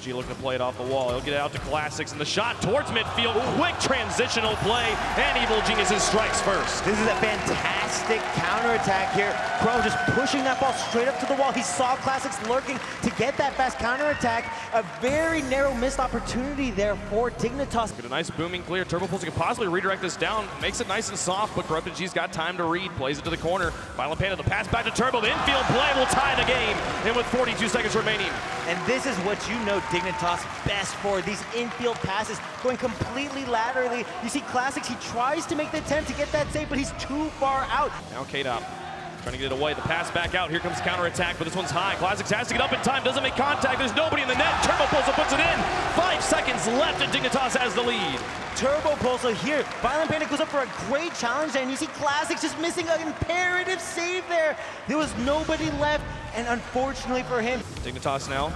G looking to play it off the wall. He'll get it out to Classics, and the shot towards midfield. Quick transitional play, and Evil Geniuses strikes first. This is a fantastic counterattack here. Chrome just pushing that ball straight up to the wall. He saw Classics lurking to get that fast counterattack. A very narrow missed opportunity there for Dignitas. Get a nice booming clear. Turbo Pulse can possibly redirect this down. Makes it nice and soft, but Corrupted G's got time to read. Plays it to the corner. Violent Panda, the pass back to Turbo. The infield play will tie the game. And with 42 seconds remaining. And this is what you know Dignitas best for. These infield passes going completely laterally. You see Classics, he tries to make the attempt to get that save, but he's too far out. Now K-Dop trying to get it away. The pass back out. Here comes counterattack, but this one's high. Classics has to get up in time. Doesn't make contact. There's nobody in the net. Turbo Pulsar puts it in. 5 seconds left, and Dignitas has the lead. Turbo Pulsar here. Violent Panda goes up for a great challenge there, and you see Classics just missing an imperative save there. There was nobody left, and unfortunately for him. Dignitas now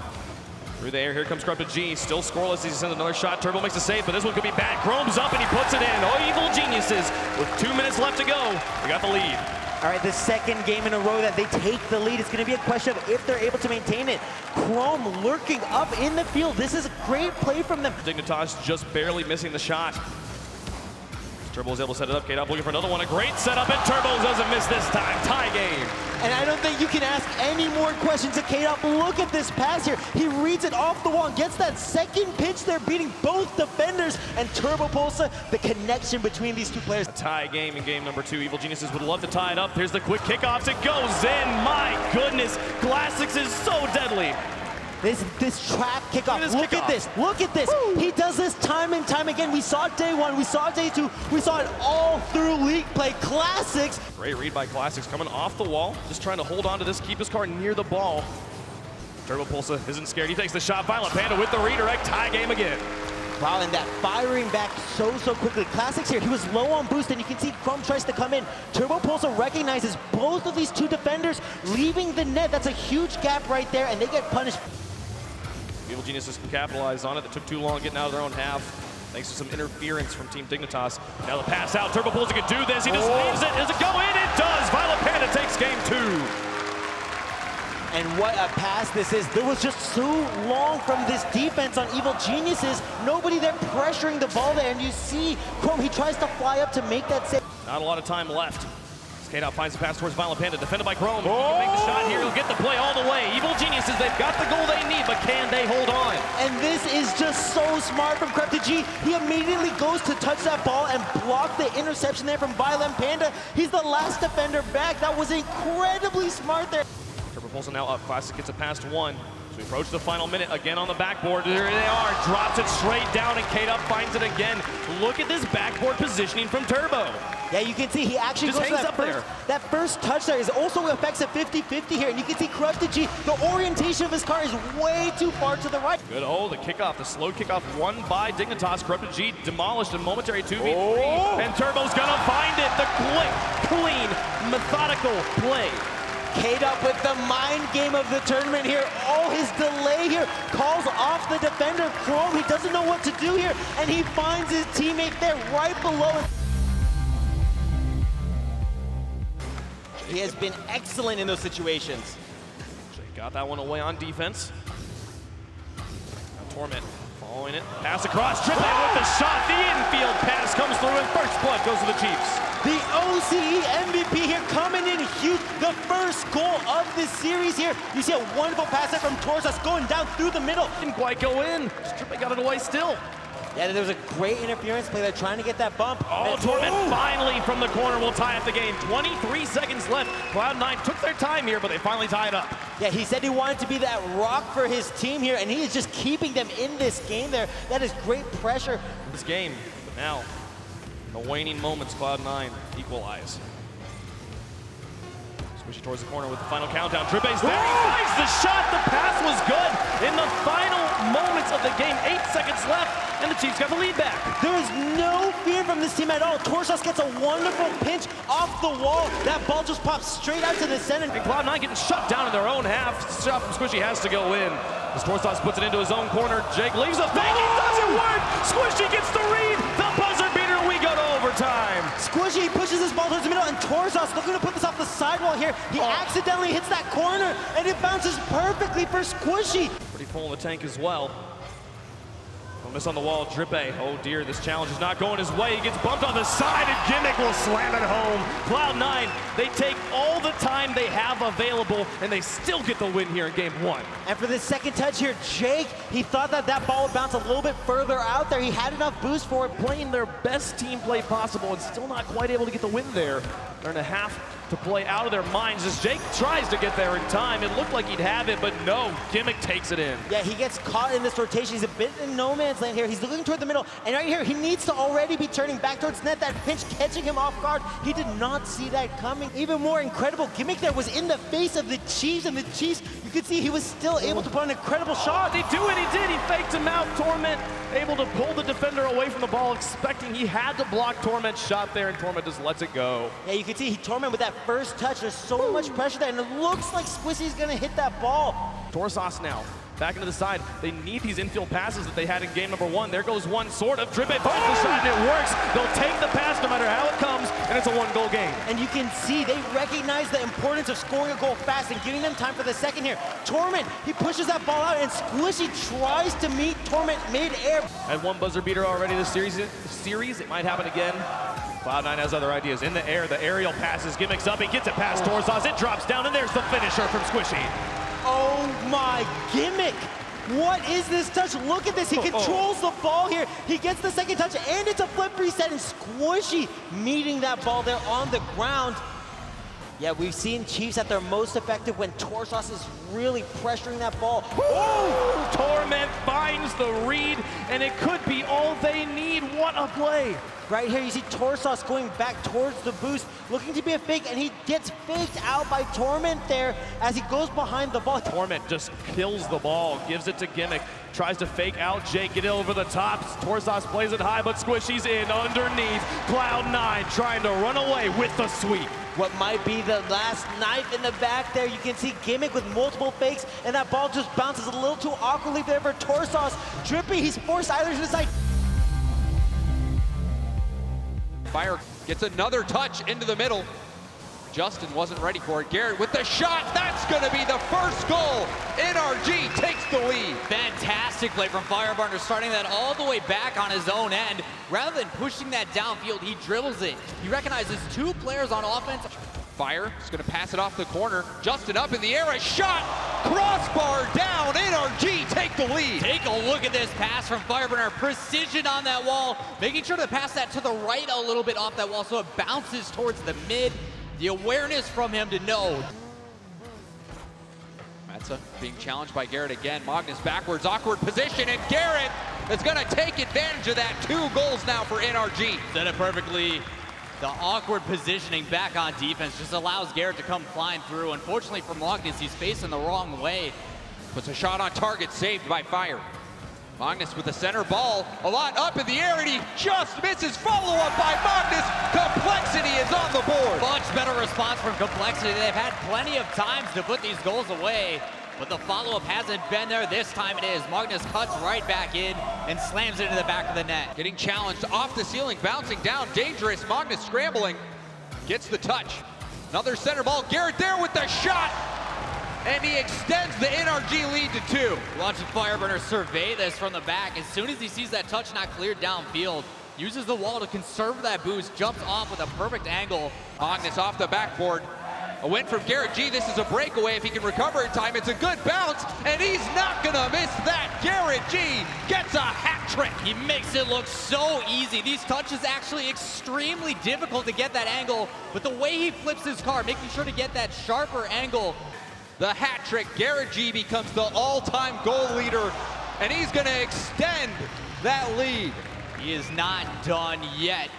through the air. Here comes Corrupted G. Still scoreless. He sends another shot. Turbo makes a save, but this one could be bad. Chrome's up, and he puts it in. Oh, Evil Geniuses with 2 minutes left to go. We got the lead. All right, the second game in a row that they take the lead. It's going to be a question of if they're able to maintain it. Chrome lurking up in the field. This is a great play from them. Dignitas just barely missing the shot. Turbo is able to set it up. K-Dop looking for another one. A great setup, and Turbo doesn't miss this time. Tie game. And I don't think you can ask any more questions of K-Dop. Look at this pass here. He reads it off the wall and gets that second pitch there, beating both defenders. And Turbo Pulsar, the connection between these two players. A tie game in game number 2. Evil Geniuses would love to tie it up. Here's the quick kickoffs. It goes in. My goodness. Classics is so deadly. This trap kickoff, look at this, look at this. Woo. He does this time and time again. We saw it day 1, we saw it day 2, we saw it all through league play. Classics. Great read by Classics, coming off the wall, just trying to hold on to this, keep his car near the ball. Turbo Pulsar isn't scared, he takes the shot. Violent Panda with the redirect, tie game again. Wow, and that firing back so quickly. Classics here, he was low on boost, and you can see Chrome tries to come in. Turbo Pulsar recognizes both of these two defenders leaving the net. That's a huge gap right there, and they get punished. Evil Geniuses can capitalize on it. It took too long getting out of their own half, thanks to some interference from Team Dignitas. Now the pass out. Turbo Pulsar can do this. He just leaves it. Does it go in? It does. Violent Panda takes game 2. And what a pass this is. There was just so long from this defense on Evil Geniuses. Nobody there pressuring the ball there. And you see Chrome, he tries to fly up to make that save. Not a lot of time left. K-Dop finds the pass towards Violent Panda, defended by Chrome. He can make the shot here. He'll get the play all the way. Evil Geniuses, they've got the goal they need, but can they hold on? And this is just so smart from Corrupted G. He immediately goes to touch that ball and block the interception there from Violent Panda. He's the last defender back. That was incredibly smart there. Turbo Pulsar now up. Classic gets it past 1. So we approach the final minute again on the backboard. There they are. Drops it straight down, and K-Dop finds it again. Look at this backboard positioning from Turbo. Yeah, you can see he actually just goes to that first touch there. Is also affects a 50-50 here, and you can see Corrupted G, the orientation of his car is way too far to the right. Good, the kickoff, the slow kickoff won by Dignitas. Corrupted G demolished a momentary 2v3, and Turbo's gonna find it. The quick, clean, methodical play. K-Dop with the mind game of the tournament here. Oh, his delay here calls off the defender. Chrome, he doesn't know what to do here, and he finds his teammate there right below him. He has been excellent in those situations. Got that one away on defense. Now Torment following it. Pass across. Triple with the shot. The infield pass comes through, and first blood goes to the Chiefs. The OCE MVP here coming in huge. The first goal of this series here. You see a wonderful pass there from Torsas going down through the middle. Didn't quite go in. Triple got it away still. Yeah, there was a great interference play there trying to get that bump. Oh, Torment finally from the corner will tie up the game. 23 seconds left. Cloud9 took their time here, but they finally tied up. Yeah, he said he wanted to be that rock for his team here, and he is just keeping them in this game there. That is great pressure. This game, but now, the waning moments, Cloud9 equalize. Squishy towards the corner with the final countdown. Tripe's there, he finds the shot. The pass was good. In the final moments of the game, 8 seconds left, and the Chiefs got the lead back. There is no fear from this team at all. Torsas gets a wonderful pinch off the wall. That ball just pops straight out to the center. And Cloud9 getting shut down in their own half. Shot from Squishy has to go in. As Torsas puts it into his own corner, Jake leaves a thing. It doesn't work. Squishy gets the read. The buzzer beater. We go to overtime. Squishy pushes his ball towards the middle, and Torsas looking to put this off the sidewall here. He accidentally hits that corner, and it bounces perfectly for Squishy. Pretty full in the tank as well. Miss on the wall, Drippe. Oh dear, this challenge is not going his way. He gets bumped on the side and Gimmick will slam it home. Cloud9, they take all the time they have available and they still get the win here in game 1. And for the second touch here, Jake, he thought that that ball would bounce a little bit further out there. He had enough boost for it. Playing their best team play possible and still not quite able to get the win there. They're in a half to play out of their minds as Jake tries to get there in time. It looked like he'd have it, but no, Gimmick takes it in. Yeah, he gets caught in this rotation. He's a bit in no man's land here. He's looking toward the middle, and right here, he needs to already be turning back towards net. That pinch catching him off guard. He did not see that coming. Even more incredible, Gimmick there was in the face of the Chiefs, and the Chiefs, you could see he was still able to put an incredible shot. He do what he did. He faked him out. Torment able to pull the defender away from the ball, expecting he had to block Torment's shot there, and Torment just lets it go. Yeah, you can see Torment with that first touch. There's so much pressure there, and it looks like Squishy's gonna hit that ball. Torsos now, back into the side. They need these infield passes that they had in game number 1. There goes one sort of. Drippe finds the shot and it works. They'll take the pass no matter how it comes, and it's a 1-goal game. And you can see they recognize the importance of scoring a goal fast and giving them time for the second here. Torment, he pushes that ball out, and Squishy tries to meet Torment mid-air. Had one buzzer beater already this series. It might happen again. Cloud9 has other ideas. In the air, the aerial passes. Gimmick's up, he gets it past Torsos. It drops down, and there's the finisher from Squishy. Oh my, Gimmick! What is this touch? Look at this, he controls the ball here. He gets the second touch, and it's a flip reset, and Squishy meeting that ball there on the ground. Yeah, we've seen Chiefs at their most effective when Torsos is really pressuring that ball. Oh! Torment finds the read, and it could be all they need. What a play! Right here, you see Torsos going back towards the boost, looking to be a fake, and he gets faked out by Torment there as he goes behind the ball. Torment just kills the ball, gives it to Gimmick, tries to fake out Jake, get it over the top. Torsos plays it high, but Squishy's in underneath. Cloud9 trying to run away with the sweep. What might be the last knife in the back there. You can see Gimmick with multiple fakes, and that ball just bounces a little too awkwardly there for Torsos. Drippe, he's forced either to the side. Fire gets another touch into the middle. Justin wasn't ready for it. Garrett with the shot. That's going to be the first goal. NRG takes the lead. Fantastic play from Fireburner, starting that all the way back on his own end. Rather than pushing that downfield, he dribbles it. He recognizes 2 players on offense. Fire is going to pass it off the corner. Justin up in the air, a shot. Crossbar down. NRG take the lead. Take a look at this pass from Fireburner. Precision on that wall, making sure to pass that to the right a little bit off that wall so it bounces towards the mid. The awareness from him to know. Metza being challenged by Garrett again. Magnus backwards, awkward position, and Garrett is going to take advantage of that. 2 goals now for NRG. Said it perfectly. The awkward positioning back on defense just allows Garrett to come flying through. Unfortunately for Magnus, he's facing the wrong way. Puts a shot on target, saved by Fire. Magnus with the center ball, a lot up in the air, and he just misses. Follow-up by Magnus. Complexity is on the board. Much better response from Complexity. They've had plenty of times to put these goals away, but the follow-up hasn't been there. This time it is. Magnus cuts right back in and slams it into the back of the net. Getting challenged off the ceiling, bouncing down, dangerous. Magnus scrambling, gets the touch. Another center ball, Garrett there with the shot, and he extends the NRG lead to 2. Watching Fireburner survey this from the back. As soon as he sees that touch not cleared downfield, uses the wall to conserve that boost, jumps off with a perfect angle. Magnus off the backboard. A win from Garrett G. This is a breakaway if he can recover in time. It's a good bounce, and he's not gonna miss that. Garrett G gets a hat trick. He makes it look so easy. These touches actually extremely difficult to get that angle, but the way he flips his car, making sure to get that sharper angle. The hat trick, Garrett G becomes the all-time goal leader, and he's gonna extend that lead. He is not done yet.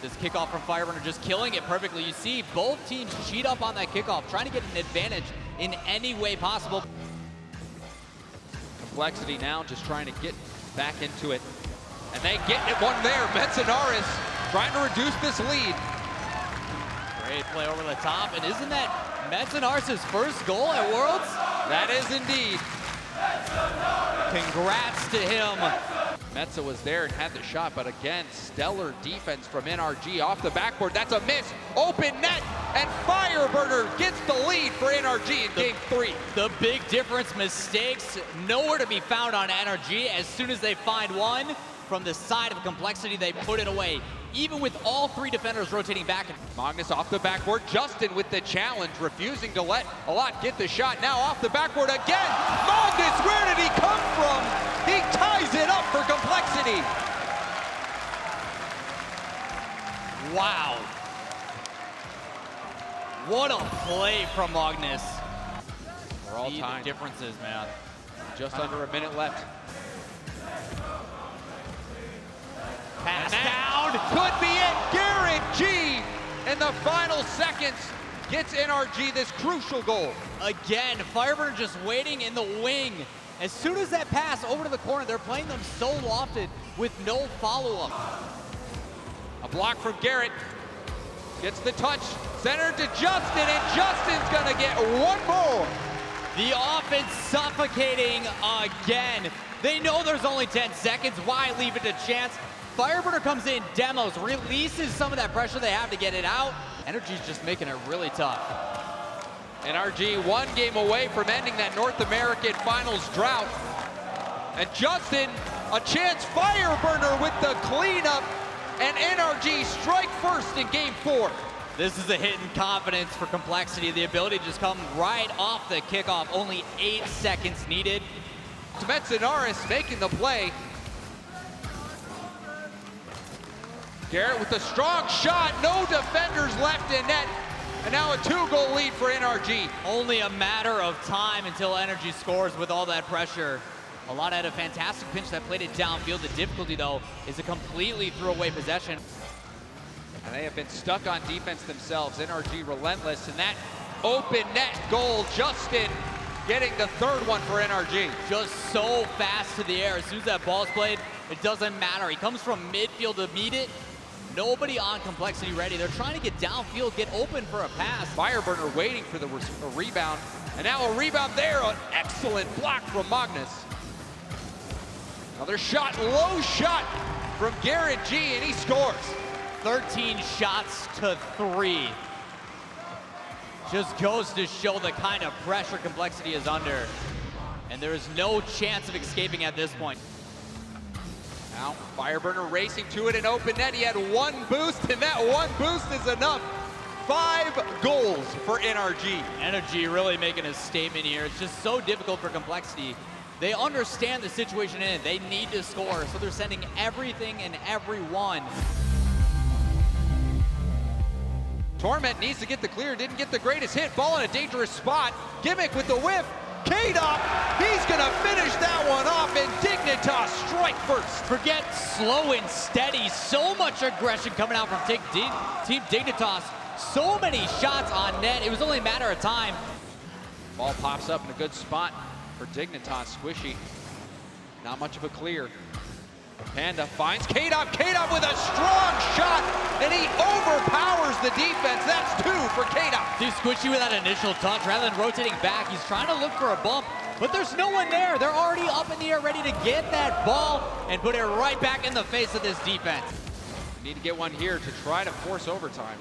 This kickoff from Fireburner just killing it perfectly. You see both teams cheat up on that kickoff, trying to get an advantage in any way possible. Complexity now just trying to get back into it. And they get it one there. Metzanaris trying to reduce this lead. Great play over the top, and isn't that Metzanaris' first goal at Worlds? That is indeed. Congrats to him. Metza was there and had the shot, but again, stellar defense from NRG off the backboard. That's a miss. Open net, and Fireburner gets the lead for NRG in game 3. The big difference, mistakes nowhere to be found on NRG. As soon as they find one from the side of Complexity, they put it away. Even with all 3 defenders rotating back. Magnus off the backboard. Justin with the challenge, refusing to let Alot get the shot. Now off the backboard again. Magnus, where did he come from? He ties it up for Complexity. Wow. What a play from Magnus. We're all tied. Differences, man. Just under a minute left. Pass down. Could be it. Garrett G in the final seconds gets NRG this crucial goal. Again, Fireburner just waiting in the wing. As soon as that pass over to the corner, they're playing them so lofted with no follow-up. A block from Garrett. Gets the touch. Centered to Justin, and Justin's gonna get one more. The offense suffocating again. They know there's only 10 seconds. Why leave it to chance? Fireburner comes in, demos, releases some of that pressure they have to get it out. Energy's just making it really tough. NRG 1 game away from ending that North American Finals drought. And Justin, a chance. Fireburner with the cleanup, and NRG strike first in game 4. This is a hit in confidence for Complexity. The ability to just come right off the kickoff. Only 8 seconds needed. Metzenaris making the play. Garrett with a strong shot, no defenders left in net, and now a 2-goal lead for NRG. Only a matter of time until Energy scores with all that pressure. Alot had a fantastic pinch that played it downfield. The difficulty, though, is a completely threw-away possession. And they have been stuck on defense themselves. NRG relentless, and that open net goal, Justin getting the 3rd one for NRG. Just so fast to the air. As soon as that ball's played, it doesn't matter. He comes from midfield to meet it. Nobody on Complexity ready. They're trying to get downfield, get open for a pass. Fireburner waiting for the rebound. And now a rebound there, an excellent block from Magnus. Another shot, low shot from Garrett G, and he scores. 13 shots to 3. Just goes to show the kind of pressure Complexity is under. And there is no chance of escaping at this point. Now, Fireburner racing to it in open net. He had 1 boost, and that 1 boost is enough. 5 goals for NRG. Energy really making a statement here. It's just so difficult for Complexity. They understand the situation in it. They need to score, so they're sending everything and everyone. Torment needs to get the clear, didn't get the greatest hit. Ball in a dangerous spot. Gimmick with the whip. K-Dop, he's gonna finish that one off, and Dignitas strike first. Forget slow and steady. So much aggression coming out from Team Dignitas. So many shots on net. It was only a matter of time. Ball pops up in a good spot for Dignitas. Squishy. Not much of a clear. Panda finds K-Dop. K-Dop with a strong shot, and he overpowers the defense. That's 2 for K-Dop. See Squishy with that initial touch. Rather than rotating back, he's trying to look for a bump, but there's no one there. They're already up in the air ready to get that ball and put it right back in the face of this defense. Need to get one here to try to force overtime.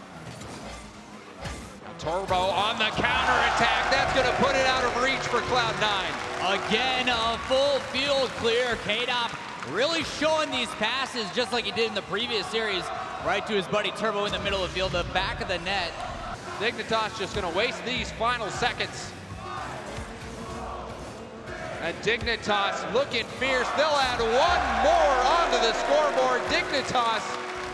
Now Turbo on the counterattack. That's going to put it out of reach for Cloud9. Again, a full field clear. K-Dop really showing these passes just like he did in the previous series, right to his buddy Turbo in the middle of the field, the back of the net. Dignitas just gonna waste these final seconds. And Dignitas looking fierce. They'll add 1 more onto the scoreboard. Dignitas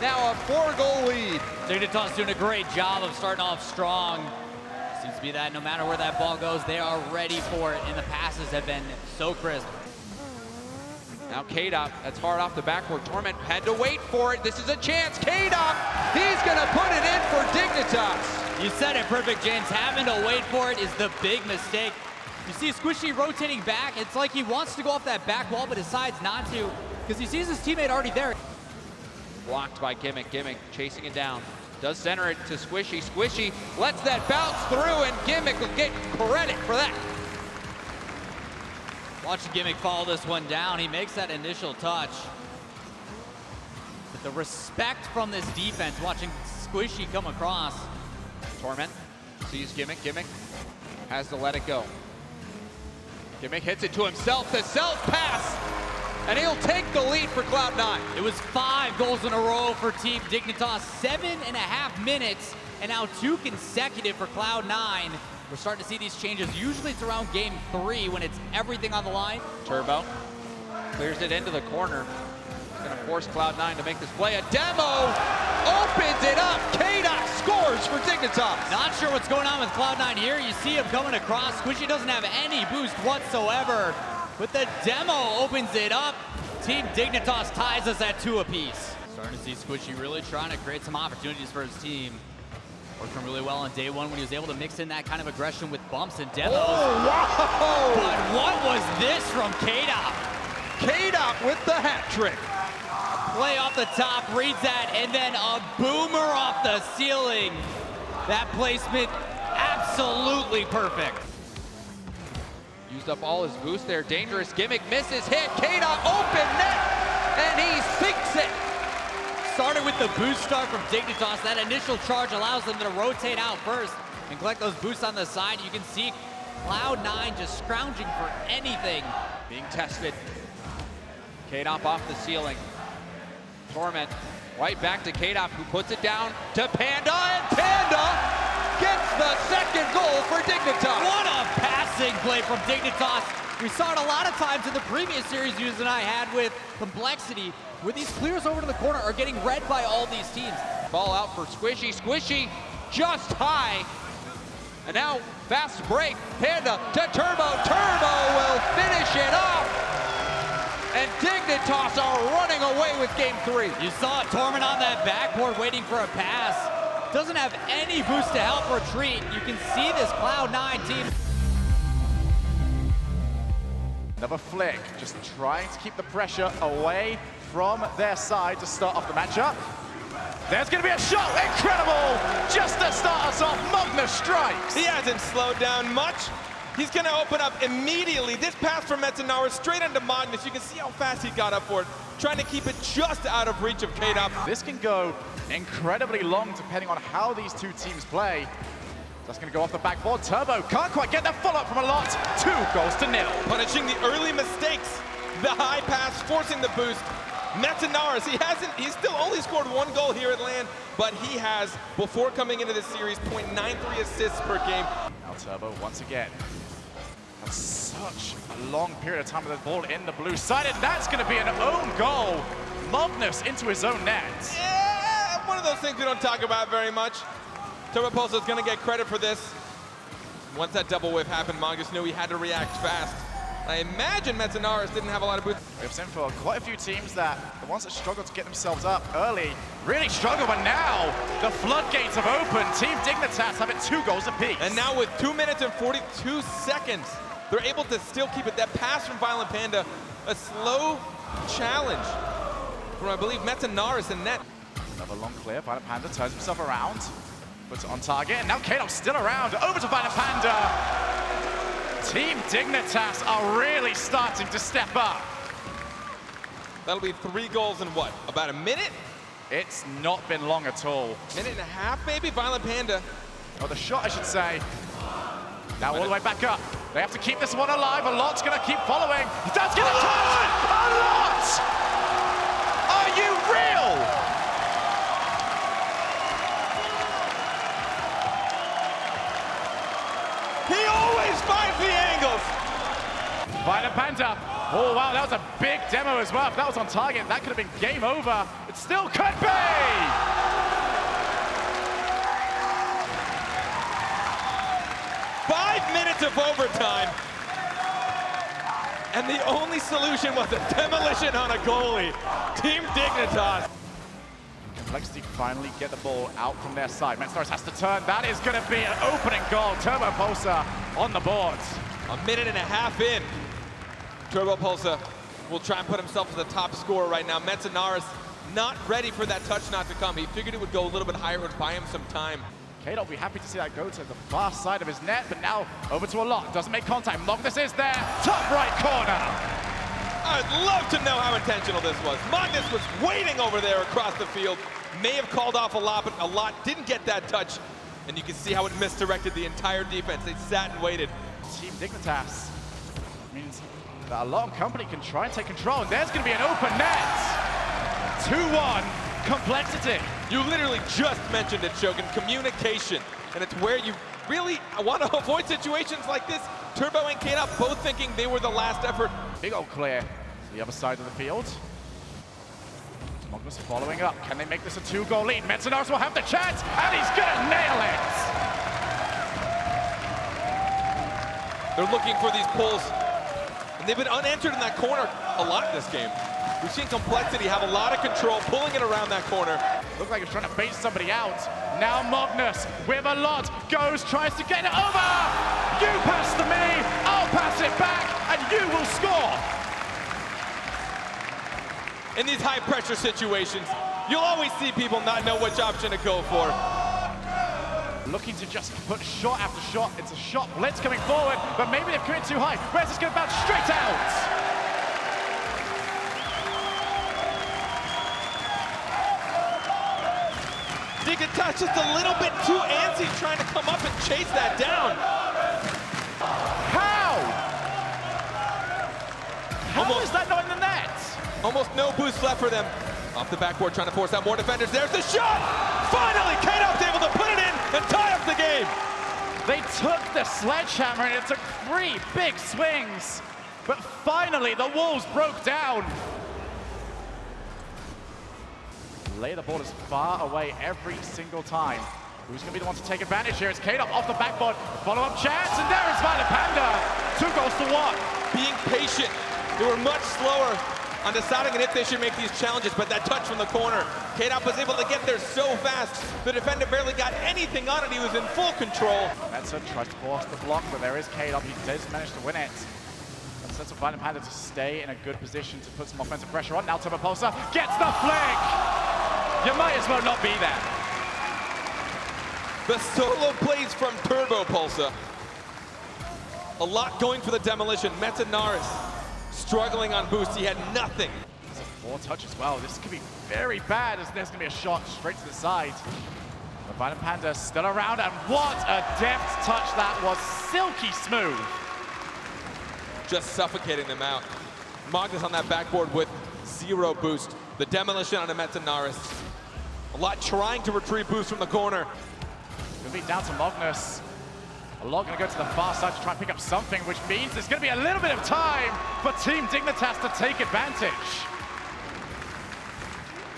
now a 4-goal lead. Dignitas doing a great job of starting off strong. Seems to be that no matter where that ball goes, they are ready for it, and the passes have been so crisp. Now K-Dop, that's hard off the backboard. Torment had to wait for it. This is a chance. K-Dop, he's gonna put it in for Dignitas. You said it perfect, James. Having to wait for it is the big mistake. You see Squishy rotating back. It's like he wants to go off that back wall, but decides not to because he sees his teammate already there. Blocked by Gimmick. Gimmick chasing it down. Does center it to Squishy. Squishy lets that bounce through, and Gimmick will get credit for that. Watch Gimmick follow this one down. He makes that initial touch. The respect from this defense, watching Squishy come across. Torment sees Gimmick. Gimmick has to let it go. Gimmick hits it to himself. The self pass, and he'll take the lead for Cloud9. It was 5 goals in a row for Team Dignitas, 7.5 minutes, and now 2 consecutive for Cloud9. We're starting to see these changes. Usually it's around game 3 when it's everything on the line. Turbo clears it into the corner. He's gonna force Cloud9 to make this play. A demo opens it up. KDOT scores for Dignitas. Not sure what's going on with Cloud9 here. You see him coming across. Squishy doesn't have any boost whatsoever, but the demo opens it up. Team Dignitas ties us at 2 apiece. Starting to see Squishy really trying to create some opportunities for his team. Working really well on day 1 when he was able to mix in that kind of aggression with bumps and demos. Oh, wow! But what was this from KDOT? KDOT with the hat trick. Play off the top, reads that, and then a boomer off the ceiling. That placement, absolutely perfect. Used up all his boost there. Dangerous Gimmick, misses hit. KDOT open net, and he sinks it. Started with the boost start from Dignitas. That initial charge allows them to rotate out first and collect those boosts on the side. You can see Cloud9 just scrounging for anything. Being tested. KDOT off the ceiling. Torment right back to KDOT, who puts it down to Panda, and Panda gets the second goal for Dignitas. What a passing play from Dignitas. We saw it a lot of times in the previous series you and I had with Complexity, where these clears over to the corner are getting read by all these teams. Ball out for Squishy. Squishy just high. And now fast break. Panda to Turbo. Turbo will finish it off. And Dignitas are running away with game 3. You saw Torment on that backboard waiting for a pass. Doesn't have any boost to help retreat. You can see this Cloud9 team. Another flick, just trying to keep the pressure away from their side to start off the matchup. There's going to be a shot, incredible! Just to start us off, Magnus strikes. He hasn't slowed down much. He's going to open up immediately. This pass from Metzanaris straight into Magnus. You can see how fast he got up for it, trying to keep it just out of reach of KDOT. This can go incredibly long depending on how these two teams play. That's going to go off the backboard. Turbo can't quite get the follow-up from a lot. 2 goals to 0. Punishing the early mistakes. The high pass, forcing the boost. Metzanaris, he's still only scored 1 goal here at LAN, but he has, before coming into this series, 0.93 assists per game. Now Turbo once again. That's such a long period of time with the ball in the blue side, and that's going to be an own goal. Magnus into his own net. Yeah, one of those things we don't talk about very much. Turbo Pulso is going to get credit for this. Once that double whiff happened, Magnus knew he had to react fast. I imagine Metzanaris didn't have a lot of boost. We've seen for quite a few teams that the ones that struggle to get themselves up early really struggle, but now the floodgates have opened. Team Dignitas have it 2 goals apiece. And now with 2 minutes and 42 seconds, they're able to still keep it. That pass from Violent Panda, a slow challenge from, I believe, Metzanaris in net. Another long clear. Violent Panda turns himself around, puts it on target, and now KDOT's still around. Over to Violent Panda. Team Dignitas are really starting to step up. That'll be 3 goals in what, about a minute? It's not been long at all. Minute and a half, maybe? Violent Panda. Oh, the shot, I should say. Now all the way back up. They have to keep this one alive. A lot's going to keep following. That's going to touch! A lot! Are you real? He always finds the angles. Violent Panda. Oh, wow, that was a big demo as well. If that was on target, that could have been game over. It still could be! 5 minutes of overtime. And the only solution was a demolition on a goalie. Team Dignitas. Complexity finally get the ball out from their side. Metzanaris has to turn. That is going to be an opening goal. Turbo Pulsar on the boards. A minute and a half in. Turbo Pulsar will try and put himself as the top scorer right now. Metzanaris not ready for that touch not to come. He figured it would go a little bit higher, it would buy him some time. KDOT will be happy to see that go to the far side of his net, but now over to a lot. Doesn't make contact. Magnus is there. Top right corner. I'd love to know how intentional this was. Magnus was waiting over there across the field. May have called off a lot, but a lot didn't get that touch. And you can see how it misdirected the entire defense. They sat and waited. Team Dignitas means that a lot of company can try and take control, and there's going to be an open net. 2-1, complexity. You literally just mentioned it, Shogun, communication. And it's where you really want to avoid situations like this. Turbo and K-Dot both thinking they were the last effort. Big old clear to the other side of the field. Magnus following up. Can they make this a 2-goal lead? Metanaris will have the chance, and he's gonna nail it! They're looking for these pulls, and they've been unanswered in that corner a lot this game. We've seen Complexity have a lot of control, pulling it around that corner. Looked like he's trying to bait somebody out. Now Magnus, with a lot, tries to get it over! You pass to me, I'll pass it back, and you will score! In these high-pressure situations, you'll always see people not know which option to go for. Looking to just put shot after shot. It's a shot blitz coming forward, but maybe they've committed too high. Where's this going to bounce straight out? DIGNITAS just a little bit too antsy trying to come up and chase that down. How? How is that not in the net? Almost no boost left for them. Off the backboard, trying to force out more defenders. There's the shot! Finally, K-Dot's able to put it in and tie up the game. They took the sledgehammer and it took 3 big swings. But finally, the walls broke down. Lay the ball as far away every single time. Who's going to be the one to take advantage here? It's K-Dot off the backboard. Follow-up chance, and there is Violent Panda. 2 goals to 1. Being patient. They were much slower on deciding if they should make these challenges, but that touch from the corner, K-Dot was able to get there so fast, the defender barely got anything on it. He was in full control. Metza tries to force the block, but there is K-Dot. He does manage to win it. That sets up Violent Panda to stay in a good position to put some offensive pressure on. Now Turbo Pulsar gets the flick! You might as well not be there. The solo plays from Turbo Pulsar. A lot going for the demolition. Metanaris struggling on boost. He had nothing. It's a 4 touch as well. This could be very bad as there's going to be a shot straight to the side. The Violent Panda still around, and what a deft touch that was. Silky smooth. Just suffocating them out. Magnus on that backboard with 0 boost. The demolition on a Metanaris. A lot trying to retrieve boost from the corner. Going to be down to Magnus. A lot going to go to the far side to try and pick up something, which means there's going to be a little bit of time for Team Dignitas to take advantage.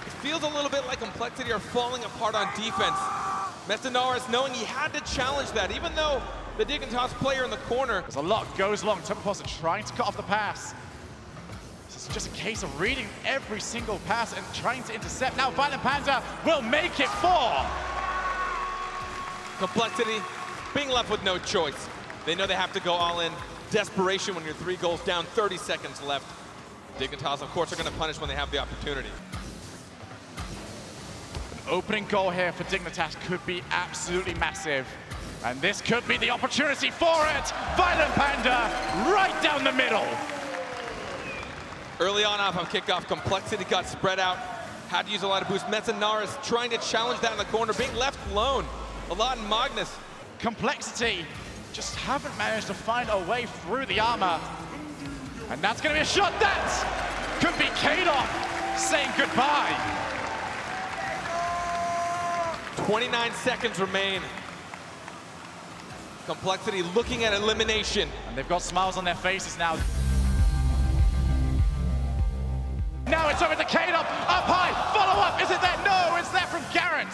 It feels a little bit like Complexity are falling apart on defense. Metanaris knowing he had to challenge that, even though the Dignitas player in the corner. There's a lot goes long. Turbo Pulsar trying to cut off the pass. This is just a case of reading every single pass and trying to intercept. Now Violent Panda will make it 4. Complexity being left with no choice. They know they have to go all in. Desperation when you're 3 goals down, 30 seconds left. Dignitas, of course, are going to punish when they have the opportunity. An opening goal here for Dignitas could be absolutely massive. And this could be the opportunity for it. Violent Panda right down the middle. Early on off kickoff, Complexity got spread out. Had to use a lot of boost. Metanaris trying to challenge that in the corner, being left alone. A lot in Magnus. Complexity just haven't managed to find a way through the armor. And that's going to be a shot. That could be K-Dot saying goodbye. 29 seconds remain. Complexity looking at elimination. And they've got smiles on their faces now. Now it's over to K-Dot, up high, follow up, is it there? No, it's there from Garrett.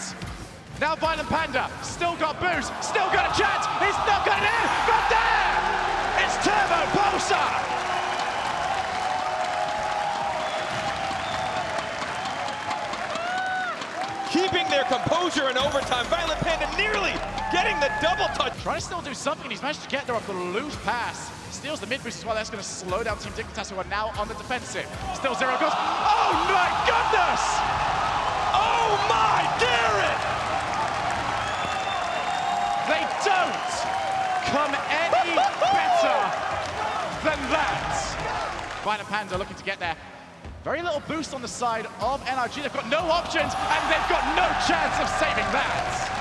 Now Violent Panda, still got boost, still got a chance, he's not got it in, but there! It's Turbo Pulsar! Keeping their composure in overtime, Violent Panda nearly getting the double touch. Trying to still do something, he's managed to get there off the loose pass. Steals the mid boost as well. That's going to slow down Team Dignitas, who are now on the defensive. Still 0 goals. Oh my goodness! Oh my Garrett! They don't come any better than that. Violent Panda looking to get there. Very little boost on the side of NRG. They've got no options, and they've got no chance of saving that.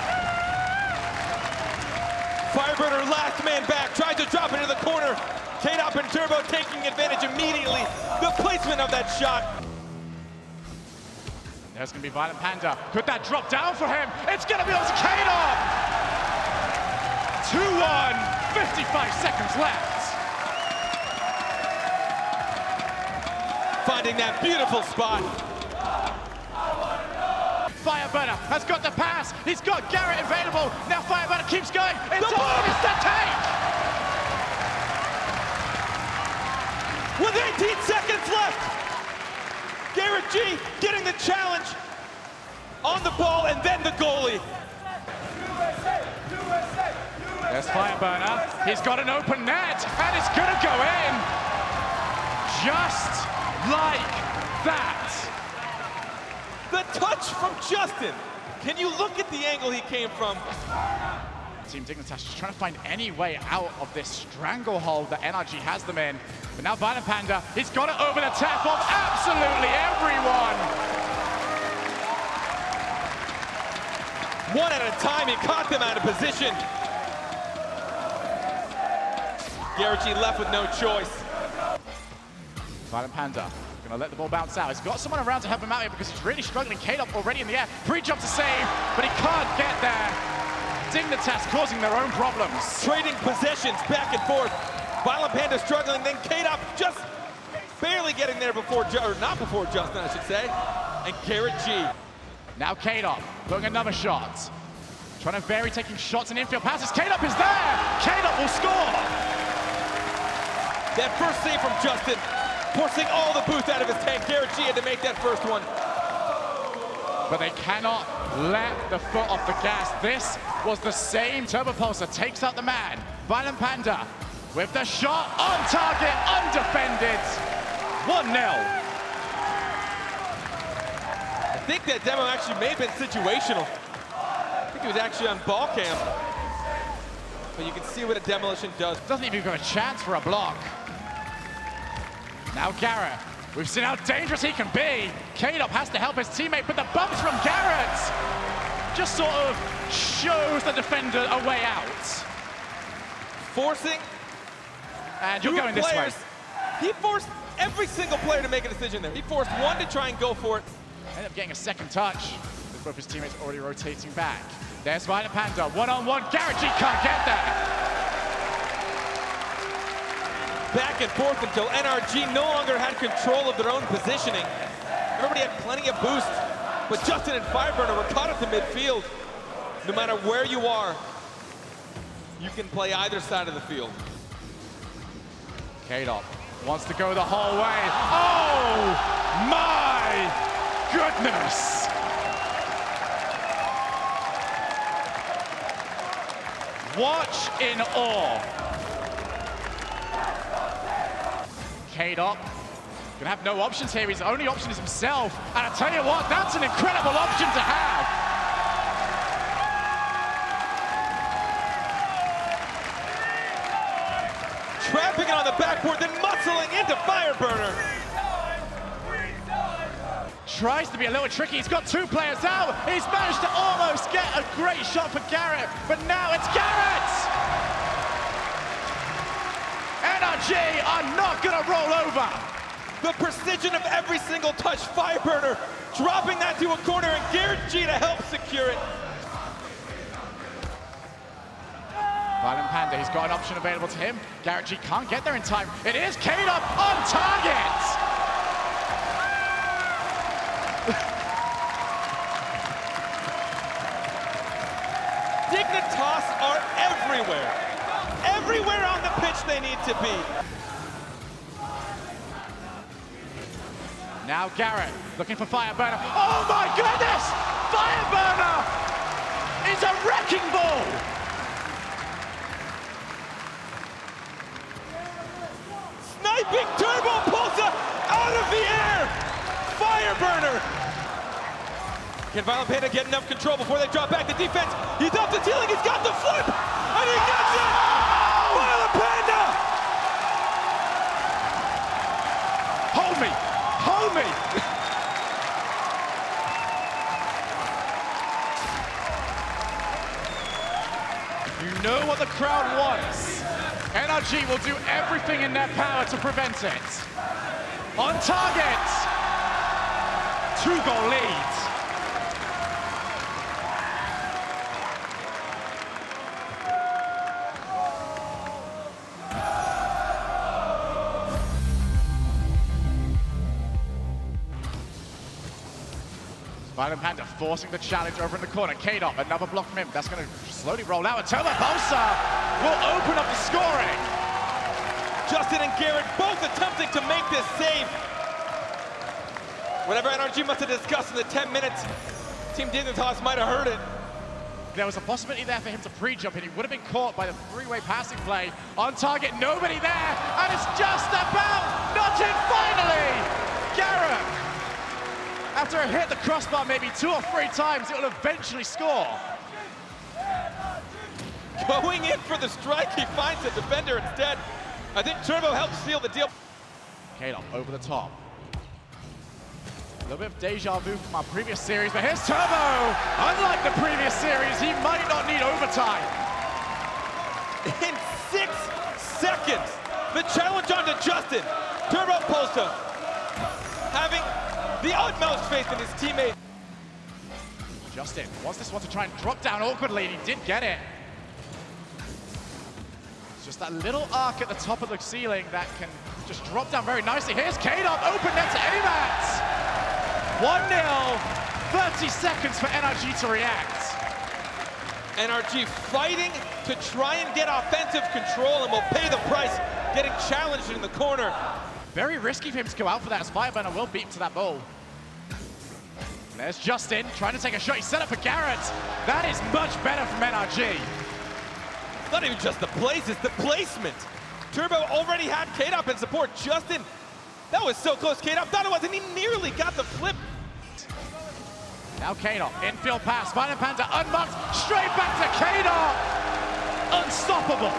Fireburner, last man back, tries to drop into the corner. K-Dop and Turbo taking advantage immediately. The placement of that shot. There's going to be Violent Panda. Could that drop down for him? It's going to be on K-Dop! 2-1, 55 seconds left. Finding that beautiful spot. Fireburner has got the pass. He's got Garrett available. Now Fireburner keeps going. It's all it's the take. With 18 seconds left. Garrett G getting the challenge on the ball and then the goalie. There's Fireburner. He's got an open net and it's gonna go in. Just like that. The touch from Justin. Can you look at the angle he came from? Team Dignitas just trying to find any way out of this stranglehold that NRG has them in. But now Violent Panda, he's got it over the tap of absolutely everyone. One at a time, he caught them out of position. Garrett G left with no choice. Violent Panda gonna let the ball bounce out. He's got someone around to help him out here because he's really struggling. K-Dop already in the air. Pre-jump to save, but he can't get there. Dignitas causing their own problems. Trading possessions back and forth. Violent Panda struggling, then K-Dop just barely getting there before, or not before Justin, I should say. And Garrett G. Now K-Dop putting another shot. Trying to vary, taking shots and infield passes. K-Dop is there. K-Dop will score. That first save from Justin, forcing all the boost out of his tank. Garrett G had to make that first one. But they cannot let the foot off the gas. This was the same. Turbo Pulsar takes out the man. Violent Panda with the shot on target, undefended. 1-0. I think that demo actually may have been situational. I think he was actually on ball cam. But you can see what a demolition does. Doesn't even have a chance for a block. Now Garrett, we've seen how dangerous he can be. K-Dop has to help his teammate, but the bumps from Garrett just sort of shows the defender a way out. Forcing. And you're going this way. He forced every single player to make a decision there. He forced one to try and go for it. Ended up getting a second touch with both his teammates already rotating back. There's Violent Panda, one-on-one. Garrett G can't get there. Back and forth until NRG no longer had control of their own positioning. Everybody had plenty of boost, but Justin and Fireburner were caught at the midfield. No matter where you are, you can play either side of the field. K-Dop wants to go the whole way. Oh my goodness! Watch in awe. K-Dop gonna have no options here. His only option is himself. And I tell you what, that's an incredible option to have. Trapping it on the backboard, then muscling into Fireburner. Tries to be a little tricky. He's got two players out. He's managed to almost get a great shot for Garrett, but now it's Garrett! NRG are not gonna roll over. The precision of every single touch, Fireburner dropping that to a corner and Garrett G to help secure it. Violent Panda, he's got an option available to him. Garrett G can't get there in time. It is K-Dop on target! Dignitas are everywhere. Everywhere on the pitch they need to be. Now Garrett looking for Fireburner. Oh my goodness! Fireburner is a wrecking ball! Sniping Turbo Pulsar out of the air! Fireburner! Can Violent Panda get enough control before they drop back the defense? He's up the ceiling, he's got the flip! And he gets it! Violent Panda! me! You know what the crowd wants. NRG will do everything in their power to prevent it. On target! 2-goal lead. Violent Panda forcing the challenge over in the corner. K-Dot, another block from him. That's going to slowly roll out. And Turbo will open up the scoring. Justin and Garrett both attempting to make this save. Whatever NRG must have discussed in the 10 minutes, Team Dignitas might have heard it. There was a possibility there for him to pre-jump, and he would have been caught by the three-way passing play. On target, nobody there, and it's just about not in finally! Garrett, after a hit the crossbar maybe 2 or 3 times, it will eventually score. Going in for the strike, he finds a defender instead. I think Turbo helps seal the deal. K-Dot over the top. A little bit of deja vu from our previous series, but here's Turbo! Unlike the previous series, he might not need overtime. In 6 seconds, the challenge onto Justin. Turbo Polsa having the utmost faith in his teammate. Justin wants this one to try and drop down awkwardly, and he did get it. It's just that little arc at the top of the ceiling that can just drop down very nicely. Here's K-Dot, open net to AMAT. 1-0, 30 seconds for NRG to react. NRG fighting to try and get offensive control and will pay the price, getting challenged in the corner. Very risky for him to go out for that, as Fireburner will beat him to that ball. There's Justin trying to take a shot. He's set up for Garrett. That is much better from NRG. It's not even just the plays, it's the placement. Turbo already had K-Dop in support. Justin, that was so close. K-Dop thought it was, and he nearly got the flip. Now K-Dop, infield pass. Violent Panda unmarked, straight back to K-Dop. Unstoppable.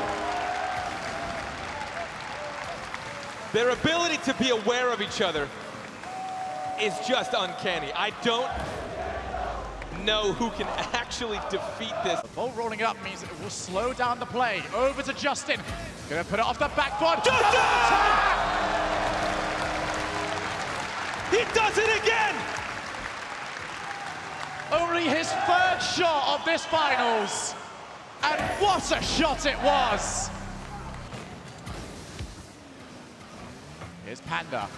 Their ability to be aware of each other is just uncanny. I don't know who can actually defeat this. The ball rolling up means it will slow down the play. Over to Justin. Gonna put it off the backboard. Justin! He does it again! Only his 3rd shot of this finals. And what a shot it was! Here's Panda.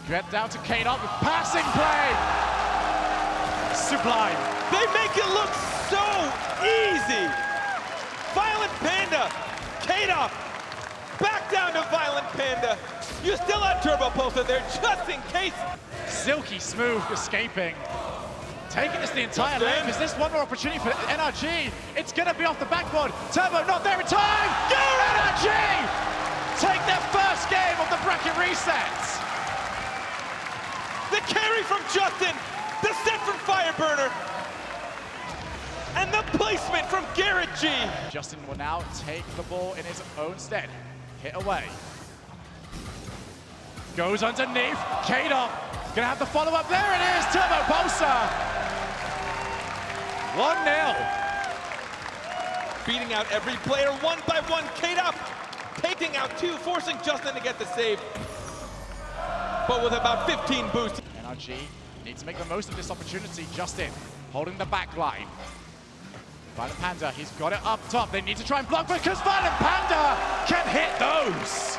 Get down to K-Dot with passing play. Sublime. They make it look so easy. Violent Panda, K-Dop, back down to Violent Panda. You still have Turbo Pulsar there just in case. Silky smooth escaping. Taking this the entire length. Is this one more opportunity for NRG? It's gonna be off the backboard. Turbo not there in time. NRG take their first game of the bracket resets. The carry from Justin, the set from Fireburner, and the placement from Garrett G. Justin will now take the ball in his own stead. Hit away. Goes underneath. K-Dop gonna have the follow-up. There it is, Turbo Pulsar. 1-0. Beating out every player one by one. K-Dop taking out 2, forcing Justin to get the save. But with about 15 boosts. NRG needs to make the most of this opportunity. Justin holding the back line. Violent Panda, he's got it up top. They need to try and block because Violent Panda can hit those.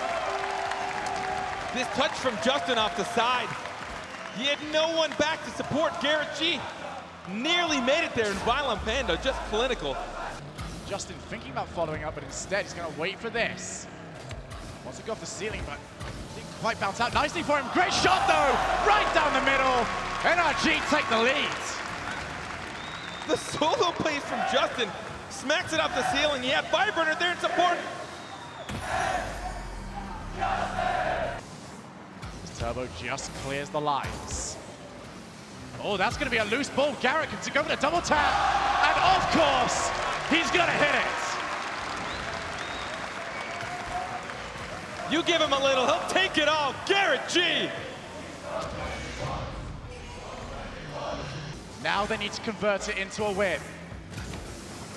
This touch from Justin off the side. He had no one back to support. Garrett G nearly made it there, and Violent Panda just clinical. Justin thinking about following up, but instead he's going to wait for this. Wants to go off the ceiling, but didn't quite bounce out nicely for him. Great shot, though, right down the middle. NRG take the lead. The solo plays from Justin smacks it off the ceiling. He had Fireburner there in support. Turbo just clears the lines. Oh, that's going to be a loose ball. Garrett can go with a double tap. And of course, he's going to hit it. You give him a little, he'll take it all. Garrett G. Now they need to convert it into a win.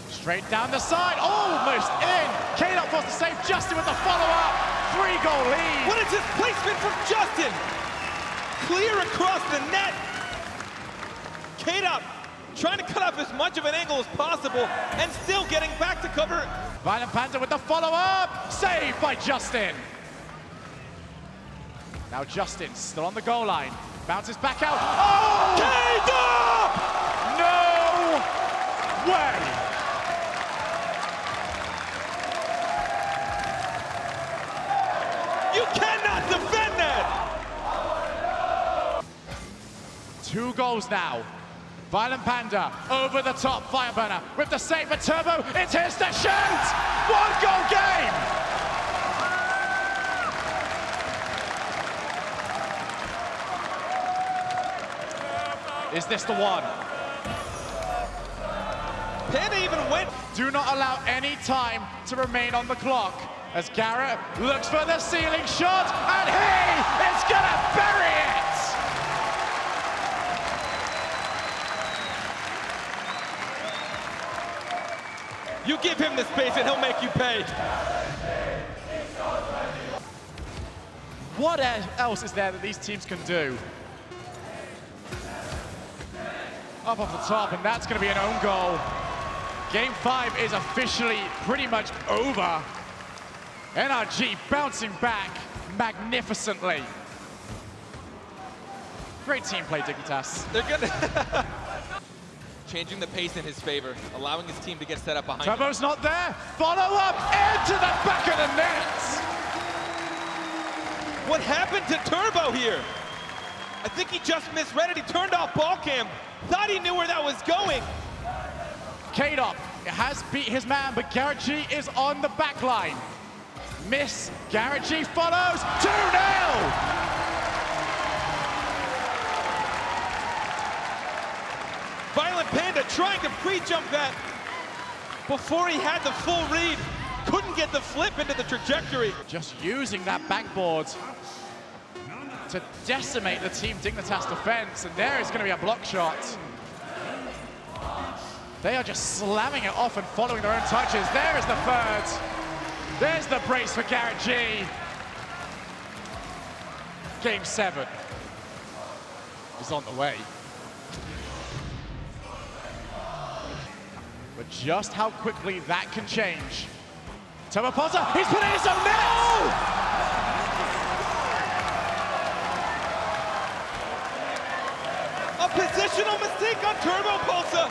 Straight down the side, almost in. K-Dot forced to save Justin with the follow-up. 3-goal lead. What is this placement from Justin? Clear across the net. K-Dot trying to cut off as much of an angle as possible and still getting back to cover. Violent Panda with the follow-up. Saved by Justin. Now Justin still on the goal line. Bounces back out. Oh! K-Dot! No way! You cannot defend that! 2 goals now. Violent Panda over the top. Fireburner with the save for Turbo. It's his to shoot! 1-goal game! Is this the one? Panda even went. Do not allow any time to remain on the clock as Garrett looks for the ceiling shot, and he is gonna bury it! You give him the space and he'll make you pay. What else is there that these teams can do? Up off the top, and that's going to be an own goal. Game 5 is officially pretty much over. NRG bouncing back magnificently. Great team play, Dignitas. They're gonna changing the pace in his favor, allowing his team to get set up behind him. Turbo's not there. Follow up into the back of the net. What happened to Turbo here? I think he just misread it. He turned off ball cam. Thought he knew where that was going. K-Dot has beat his man, but Garrett G is on the back line. Miss. Garrett G follows. 2-0. Violent Panda trying to pre-jump that before he had the full read. Couldn't get the flip into the trajectory. Just using that backboard to decimate the Team Dignitas defense, and there is going to be a block shot. They are just slamming it off and following their own touches. There is the third. There's the brace for Garrett G. Game 7 is on the way. But just how quickly that can change. Turbo Potter, he's put in his own net! A positional mistake on Turbo Pulsa.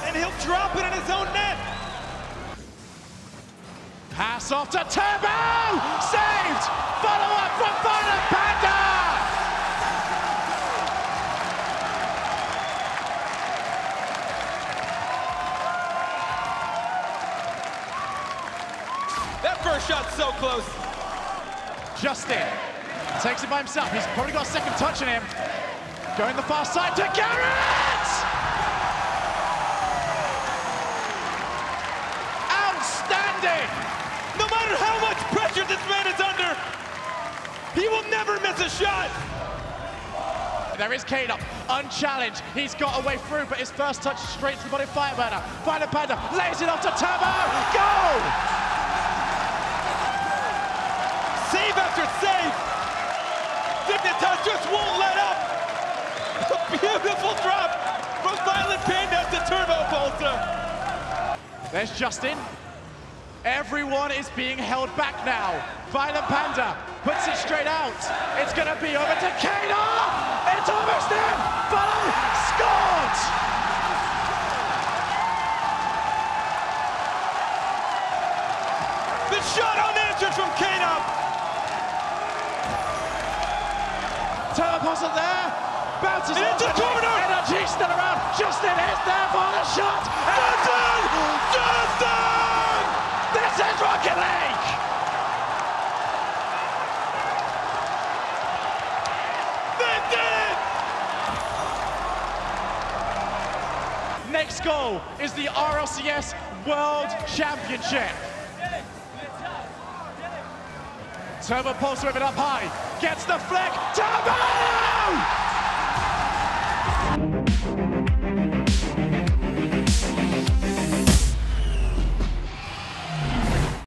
And he'll drop it in his own net. Pass off to Turbo! Saved! Follow up from Violent Panda! That first shot's so close. Justin takes it by himself. He's probably got a second touch on him. Going the far side to Garrett! Outstanding! No matter how much pressure this man is under, he will never miss a shot. There is K-Dot, unchallenged. He's got a way through, but his first touch is straight to the body of Fireburner. Violent Panda lays it off to Turbo. Goal! Save after save. Dignitas just won't let up. A beautiful drop from Violent Panda to Turbo Pulsa. There's Justin. Everyone is being held back now. Violent Panda puts it straight out. It's going to be over to K-Dot. It's almost in. Follow. Scored. The shot unanswered from K-Dot. Turbo Potter there. Bounces into the corner. NRG still around. Justin is there for the shot. Justin! Justin! This is Rocket League! They did it! Next goal is the RLCS World Championship. Turbo Pulse with it up high. Gets the flick. Turbo!